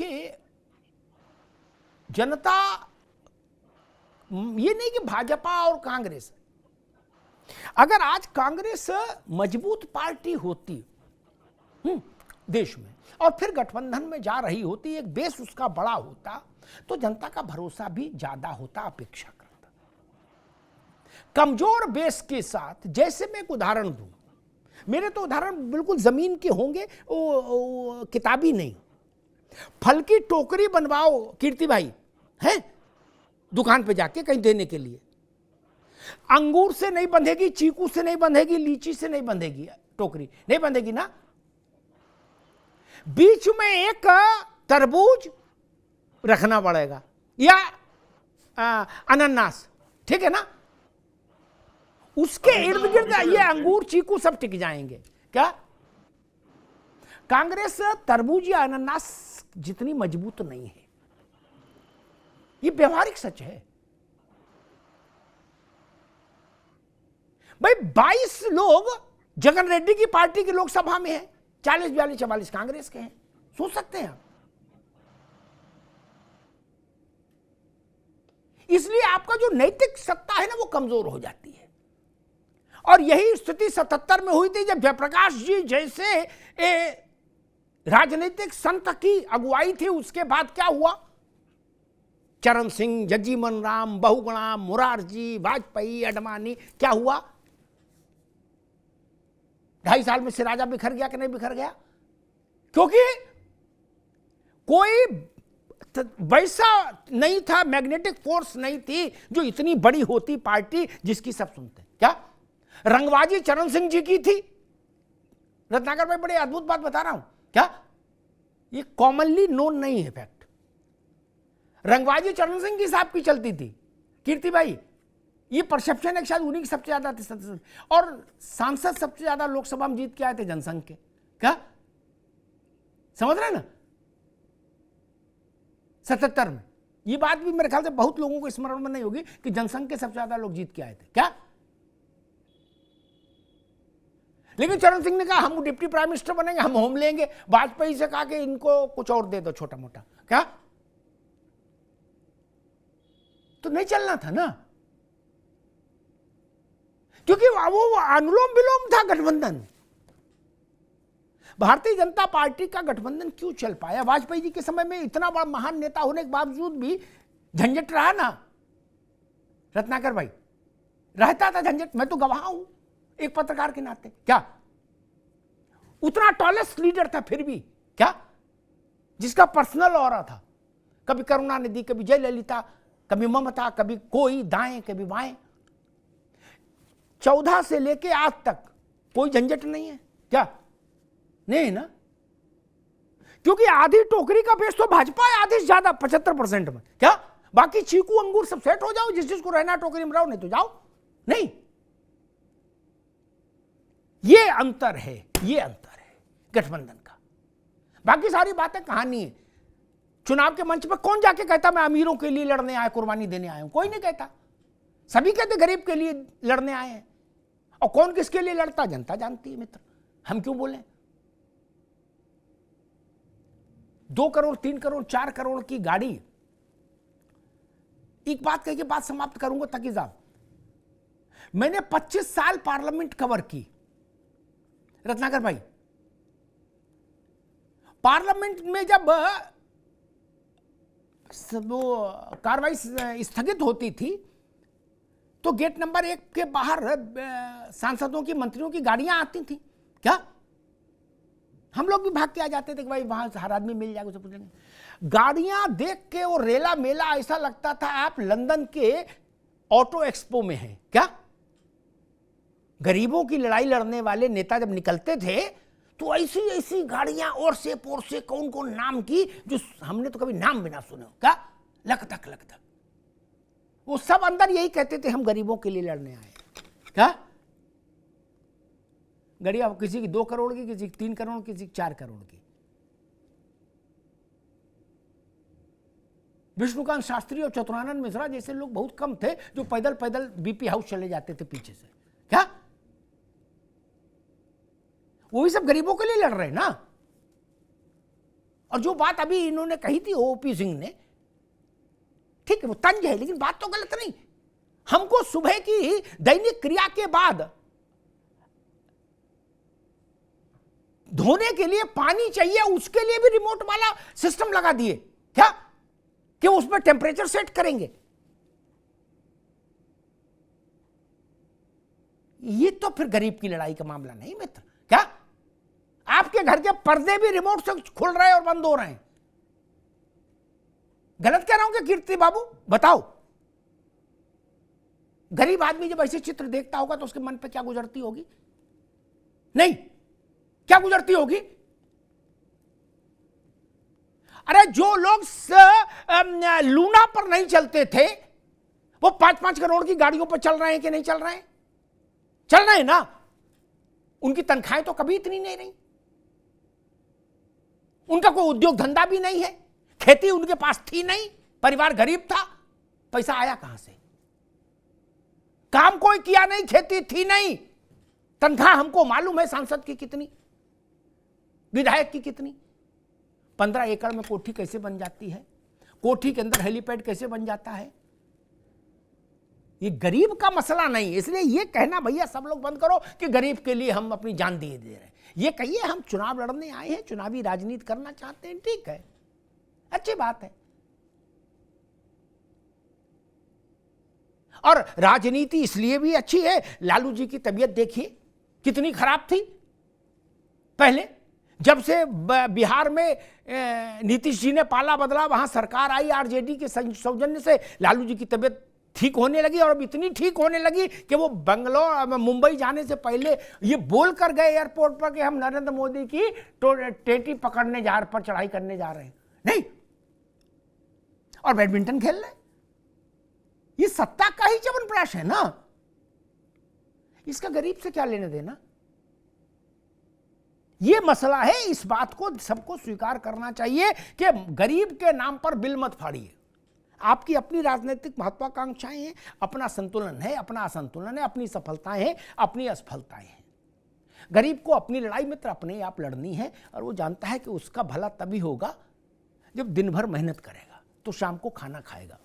देखिए, जनता, ये नहीं कि भाजपा और कांग्रेस, अगर आज कांग्रेस मजबूत पार्टी होती देश में और फिर गठबंधन में जा रही होती, एक बेस उसका बड़ा होता, तो जनता का भरोसा भी ज्यादा होता, अपेक्षा करता। कमजोर बेस के साथ, जैसे मैं एक उदाहरण दूं, मेरे तो उदाहरण बिल्कुल जमीन के होंगे, वो किताबी नहीं। फल की टोकरी बनवाओ कीर्ति भाई, है दुकान पे जाके कहीं देने के लिए, अंगूर से नहीं बंधेगी, चीकू से नहीं बंधेगी, लीची से नहीं बंधेगी, टोकरी नहीं बंधेगी ना। बीच में एक तरबूज रखना पड़ेगा या अनानास, ठीक है ना, उसके इर्द गिर्द ये अंगूर चीकू सब टिक जाएंगे। क्या कांग्रेस तरबूज या अनानास जितनी मजबूत नहीं है, ये व्यवहारिक सच है भाई। 22 लोग जगन रेड्डी की पार्टी की लोकसभा में हैं, 40, 42, 44 कांग्रेस के हैं। सोच सकते हैं आप। इसलिए आपका जो नैतिक सत्ता है ना, वो कमजोर हो जाती है। और यही स्थिति 77 में हुई थी, जब जयप्रकाश जी जैसे राजनीतिक संत की अगुवाई थी। उसके बाद क्या हुआ? चरण सिंह, जगजीवन राम, बहुगुणा, मुरारजी, वाजपेयी, अडवाणी, क्या हुआ? 2.5 साल में सिराजा बिखर गया कि नहीं बिखर गया? क्योंकि कोई वैसा नहीं था, मैग्नेटिक फोर्स नहीं थी जो इतनी बड़ी होती पार्टी जिसकी सब सुनते। क्या रंगबाजी चरण सिंह जी की थी? रत्नाकर भाई, बड़े अद्भुत बात बता रहा हूं। क्या ये कॉमनली नोन नहीं है फैक्ट? रंगबाजी चरण सिंह की साहब की चलती थी कीर्ति भाई। ये परसेप्शन है शायद उन्हीं की सबसे ज्यादा थी। और सांसद सबसे ज्यादा लोकसभा में जीत के आए थे जनसंघ के। क्या समझ रहे ना? 77 में। ये बात भी मेरे ख्याल से बहुत लोगों को स्मरण में नहीं होगी कि जनसंघ के सबसे ज्यादा लोग जीत के आए थे। क्या लेकिन चरण सिंह ने कहा हम डिप्टी प्राइम मिनिस्टर बनेंगे, हम होम लेंगे। वाजपेयी से कहा कि इनको कुछ और दे दो छोटा मोटा। क्या तो नहीं चलना था ना, क्योंकि वो अनुलोम विलोम था गठबंधन। भारतीय जनता पार्टी का गठबंधन क्यों चल पाया? वाजपेयी जी के समय में इतना बड़ा महान नेता होने के बावजूद भी झंझट रहा ना रत्नाकर भाई, रहता था झंझट। मैं तो गवाह हूं एक पत्रकार के नाते। क्या उतना टॉलेस्ट लीडर था फिर भी, क्या जिसका पर्सनल ऑरा था। कभी करुणानिधि, कभी जयललिता, कभी ममता, कभी कोई दाएं कभी बाएं। 14 से लेके आज तक कोई झंझट नहीं है। क्या नहीं है ना? क्योंकि आधी टोकरी का बेस तो भाजपा है, आधी से ज्यादा 75% में। क्या बाकी चीकू अंगूर सब सेट हो जाओ, जिस जिसको रहना टोकरी में रहो, नहीं तो जाओ। नहीं, ये अंतर है, ये अंतर है गठबंधन का। बाकी सारी बातें कहानी है। चुनाव के मंच पर कौन जाके कहता मैं अमीरों के लिए लड़ने आया, कुर्बानी देने आया हूं? कोई नहीं कहता। सभी कहते गरीब के लिए लड़ने आए हैं। और कौन किसके लिए लड़ता जनता जानती है मित्र, हम क्यों बोले। 2 करोड़, 3 करोड़, 4 करोड़ की गाड़ी। एक बात कह के बात समाप्त करूंगा ताकि साहब, मैंने 25 साल पार्लियामेंट कवर की रत्नाकर भाई। पार्लियामेंट में जब वो कार्रवाई स्थगित होती थी तो गेट नंबर 1 के बाहर सांसदों की, मंत्रियों की गाड़ियां आती थी। क्या हम लोग भी भाग के आ जाते थे कि भाई वहां हर आदमी मिल जाएगा, उसे पूछेंगे। गाड़ियां देख के वो रेला मेला, ऐसा लगता था आप लंदन के ऑटो एक्सपो में हैं। क्या गरीबों की लड़ाई लड़ने वाले नेता जब निकलते थे तो ऐसी ऐसी गाड़ियां और से पोर से कौन कौन नाम की, जो हमने तो कभी नाम भी ना सुने। क्या लकधक लकधक, वो सब अंदर यही कहते थे हम गरीबों के लिए लड़ने आए। क्या गाड़ियां किसी की 2 करोड़ की, किसी की 3 करोड़, किसी की 4 करोड़ की। विष्णुकांत शास्त्री और चतुरानंद मिश्रा जैसे लोग बहुत कम थे जो पैदल पैदल बीपी हाउस चले जाते थे पीछे से। क्या वो भी सब गरीबों के लिए लड़ रहे हैं ना। और जो बात अभी इन्होंने कही थी ओपी सिंह ने, ठीक है वो तंज है लेकिन बात तो गलत नहीं। हमको सुबह की दैनिक क्रिया के बाद धोने के लिए पानी चाहिए, उसके लिए भी रिमोट वाला सिस्टम लगा दिए क्या कि उसमें टेम्परेचर सेट करेंगे। ये तो फिर गरीब की लड़ाई का मामला नहीं मित्र। क्या आपके घर के पर्दे भी रिमोट से खुल रहे हैं और बंद हो रहे हैं? गलत कह रहा हूं क्या कीर्ति बाबू? बताओ। गरीब आदमी जब ऐसे चित्र देखता होगा तो उसके मन पे क्या गुजरती होगी? नहीं, क्या गुजरती होगी? अरे जो लोग लूना पर नहीं चलते थे वो 5-5 करोड़ की गाड़ियों पर चल रहे हैं कि नहीं चल रहे हैं? चल रहे हैं ना। उनकी तनख्वाहें तो कभी इतनी नहीं रही, उनका कोई उद्योग धंधा भी नहीं है, खेती उनके पास थी नहीं, परिवार गरीब था, पैसा आया कहां से? काम कोई किया नहीं, खेती थी नहीं, तनख्वाह हमको मालूम है सांसद की कितनी, विधायक की कितनी। 15 एकड़ में कोठी कैसे बन जाती है, कोठी के अंदर हेलीपैड कैसे बन जाता है? ये गरीब का मसला नहीं। इसलिए ये कहना भैया सब लोग बंद करो कि गरीब के लिए हम अपनी जान दे रहे हैं। ये कहिए हम चुनाव लड़ने आए हैं, चुनावी राजनीति करना चाहते हैं, ठीक है, अच्छी बात है। और राजनीति इसलिए भी अच्छी है, लालू जी की तबीयत देखिए कितनी खराब थी पहले। जब से बिहार में नीतीश जी ने पाला बदला, वहां सरकार आई आरजेडी के सौजन्य से, लालू जी की तबीयत ठीक होने लगी। और अब इतनी ठीक होने लगी कि वो बंगलोर मुंबई जाने से पहले ये बोल कर गए एयरपोर्ट पर कि हम नरेंद्र मोदी की टेटी पकड़ने पर चढ़ाई करने जा रहे हैं। नहीं, और बैडमिंटन खेल रहे। ये सत्ता का ही च्यवनप्राश है ना, इसका गरीब से क्या लेने देना? ये मसला है। इस बात को सबको स्वीकार करना चाहिए कि गरीब के नाम पर बिल मत फाड़िए। आपकी अपनी राजनीतिक महत्वाकांक्षाएं हैं, अपना संतुलन है, अपना असंतुलन है, अपनी सफलताएं हैं, अपनी असफलताएं हैं। गरीब को अपनी लड़ाई मित्र अपने आप लड़नी है, और वो जानता है कि उसका भला तभी होगा जब दिन भर मेहनत करेगा तो शाम को खाना खाएगा।